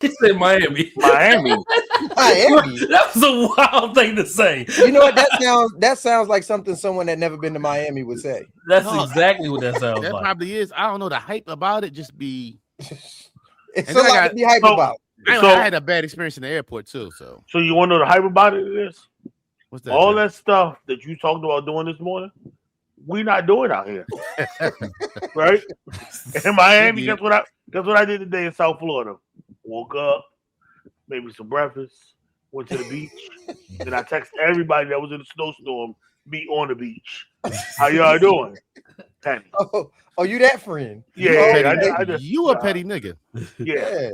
He said Miami. Miami. That was a wild thing to say. You know what? That sounds like something someone that never been to Miami would say. That's exactly what that sounds That like. probably is. I don't know the hype about it. Just be. It's a lot to be hype about. I had a bad experience in the airport too. So you want to know the hype about it is? What's that? All that stuff that you talked about doing this morning, we not doing out here, right? In Miami, guess what I did today in South Florida? Woke up, made me some breakfast, went to the beach. Then I texted everybody that was in the snowstorm, meet on the beach. How y'all doing? Penny. Oh, you that friend? Yeah, you a petty nigga. Yeah.